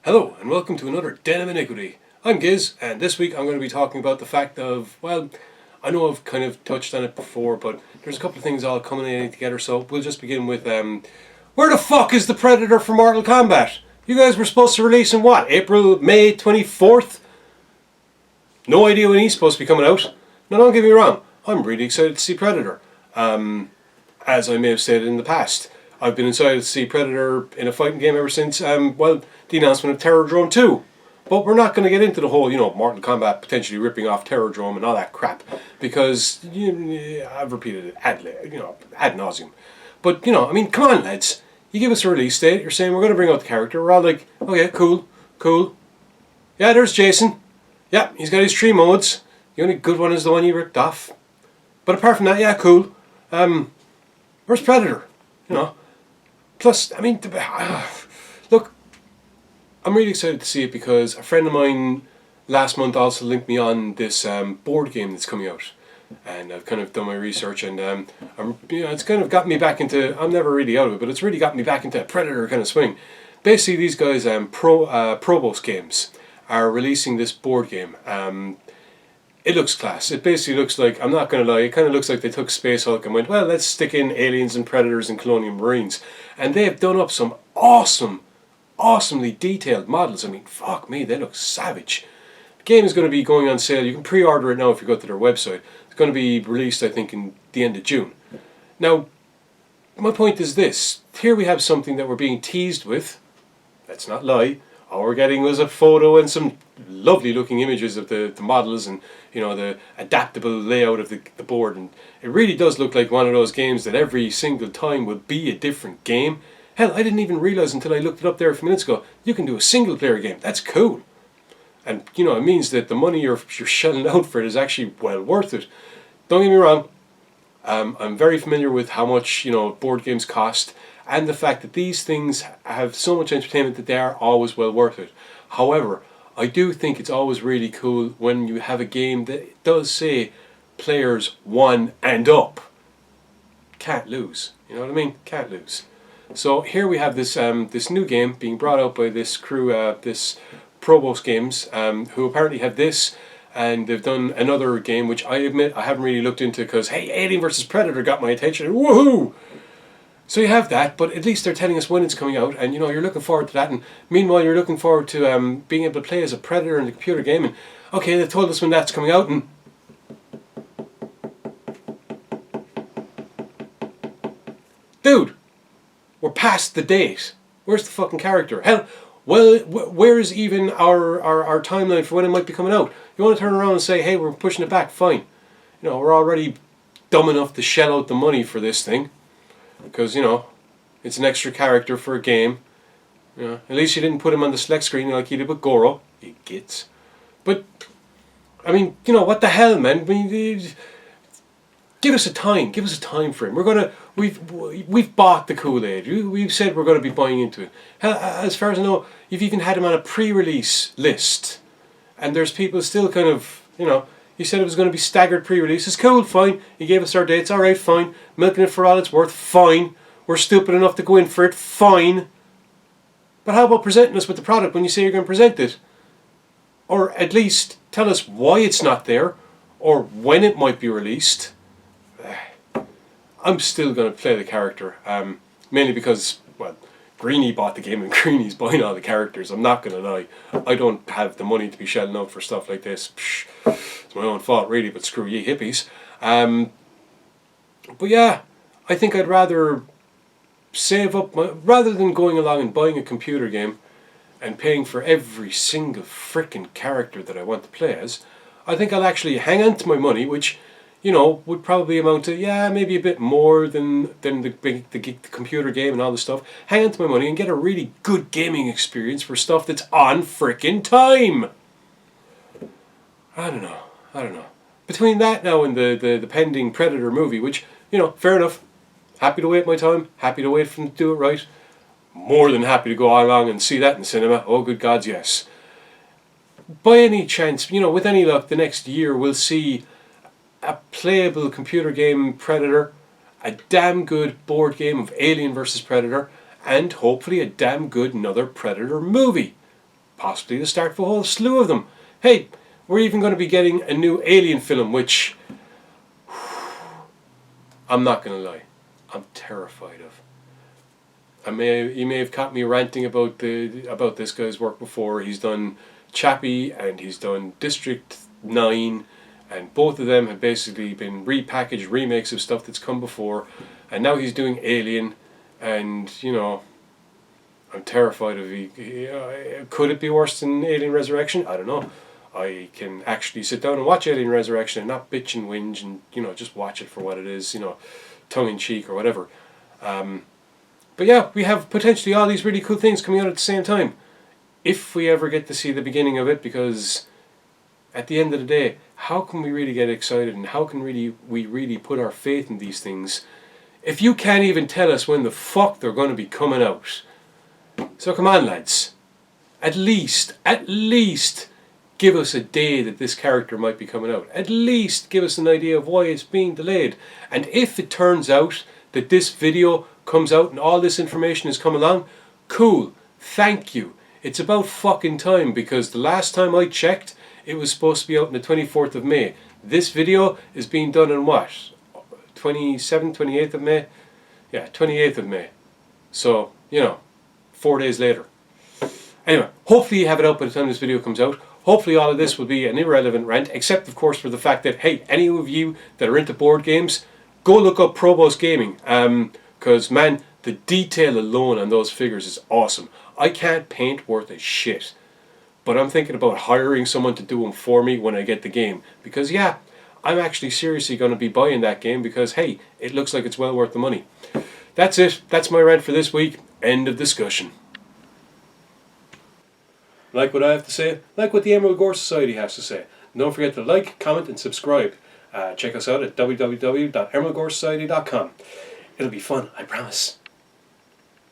Hello and welcome to another Den of Iniquity. I'm Giz, and this week I'm going to be talking about the fact of, well, I know I've kind of touched on it before, but there's a couple of things all culminating together, so we'll just begin with, where the fuck is the Predator for Mortal Kombat? You guys were supposed to release in what, May 24th? No idea when he's supposed to be coming out. Now don't get me wrong, I'm really excited to see Predator. As I may have said in the past, I've been excited to see Predator in a fighting game ever since, the announcement of Terrordrome 2. But we're not going to get into the whole, Mortal Kombat potentially ripping off Terrordrome and all that crap, because I've repeated it ad nauseum. But, come on, lads. You give us a release date, you're saying we're going to bring out the character, we're all like, okay, cool. Yeah, there's Jason. Yeah, he's got his 3 modes. The only good one is the one you ripped off. But apart from that, yeah, cool. Where's Predator? Plus, look, I'm really excited to see it because a friend of mine last month also linked me on this board game that's coming out, and I've kind of done my research, and it's kind of got me back into. I'm never really out of it, but it's really got me back into a Predator kind of swing. Basically, these guys, Probos Games, are releasing this board game. It looks class. It basically looks like, I'm not going to lie, it kind of looks like they took Space Hulk and went, well, let's stick in aliens and predators and colonial marines. And they have done up some awesomely detailed models. I mean, fuck me, they look savage. The game is going to be going on sale. You can pre-order it now if you go to their website. It's going to be released, I think, in the end of June. Now, my point is this. Here we have something that we're being teased with. Let's not lie. All we're getting was a photo and some lovely looking images of the models and the adaptable layout of the board, and it really does look like one of those games that every single time will be a different game. Hell, I didn't even realise until I looked it up there a few minutes ago, you can do a single player game. That's cool. And it means that the money you're shelling out for it is actually well worth it. Don't get me wrong, I'm very familiar with how much board games cost, and the fact that these things have so much entertainment that they are always well worth it. However, I do think it's always really cool when you have a game that does say players 1 and up. Can't lose. You know what I mean? Can't lose. So here we have this this new game being brought out by this crew, this Probos Games, who apparently have this, and they've done another game which I admit I haven't really looked into because, hey, Alien vs Predator got my attention. Woohoo! So you have that, but at least they're telling us when it's coming out, and you're looking forward to that, and meanwhile you're looking forward to being able to play as a Predator in the computer game, and okay, they've told us when that's coming out, and dude, we're past the date. Where's the fucking character? Hell, well, where's even our timeline for when it might be coming out? You want to turn around and say, hey, we're pushing it back, fine. We're already dumb enough to shell out the money for this thing. Because, it's an extra character for a game. At least you didn't put him on the select screen like you did with Gore, you gits. But, what the hell, man? Give us a time. Give us a time frame. We've bought the Kool-Aid. We've said we're going to be buying into it. As far as I know, you've even had him on a pre-release list. And there's people still kind of, he said it was going to be staggered pre-releases. Cool, fine. He gave us our dates. Alright, fine. Milking it for all it's worth. Fine. We're stupid enough to go in for it. Fine. But how about presenting us with the product when you say you're going to present it? Or at least tell us why it's not there. Or when it might be released. I'm still going to play the character. Mainly because, well, Greenie bought the game and Greenie's buying all the characters. I'm not going to lie. I don't have the money to be shelling out for stuff like this. Psh, it's my own fault really, but screw ye hippies. But yeah, I think I'd rather save up, rather than going along and buying a computer game and paying for every single frickin' character that I want to play as, I think I'll actually hang on to my money, which would probably amount to, maybe a bit more than the computer game and all the stuff. Hang on to my money and get a really good gaming experience for stuff that's on frickin' time. I don't know. Between that now and the pending Predator movie, which, fair enough. Happy to wait my time. Happy to wait for them to do it right. More than happy to go along and see that in the cinema. Oh, good gods, yes. By any chance, with any luck, the next year we'll see a playable computer game Predator, a damn good board game of Alien vs Predator, and hopefully a damn good another Predator movie. possibly the start of a whole slew of them. Hey, we're even going to be getting a new Alien film, which I'm not going to lie, I'm terrified of. You may have caught me ranting about this guy's work before. He's done Chappie and he's done District 9, and both of them have basically been repackaged remakes of stuff that's come before, and now he's doing Alien, and you know, I'm terrified of could it be worse than Alien Resurrection? I don't know. I can actually sit down and watch Alien Resurrection and not bitch and whinge and, you know, just watch it for what it is, you know, tongue in cheek or whatever. But yeah, we have potentially all these really cool things coming out at the same time. If we ever get to see the beginning of it, because at the end of the day, how can we really get excited and how can we really put our faith in these things if you can't even tell us when the fuck they're going to be coming out? So come on, lads. At least give us a day that this character might be coming out. At least give us an idea of why it's being delayed. And if it turns out that this video comes out and all this information has come along, cool, thank you. It's about fucking time, because the last time I checked, it was supposed to be out on the 24th of May. This video is being done on what? 28th of May? Yeah, 28th of May. So, you know, 4 days later. Anyway, hopefully you have it out by the time this video comes out. Hopefully all of this will be an irrelevant rant, except of course for the fact that, hey, any of you that are into board games, go look up Probos Gaming. Because, man, the detail alone on those figures is awesome. I can't paint worth a shit. But I'm thinking about hiring someone to do them for me when I get the game. Because, yeah, I'm actually seriously going to be buying that game because, hey, it looks like it's well worth the money. That's it. That's my rant for this week. End of discussion. Like what I have to say? Like what the Emerald Gore Society has to say? Don't forget to like, comment and subscribe. Check us out at www.emeraldgoresociety.com. It'll be fun, I promise.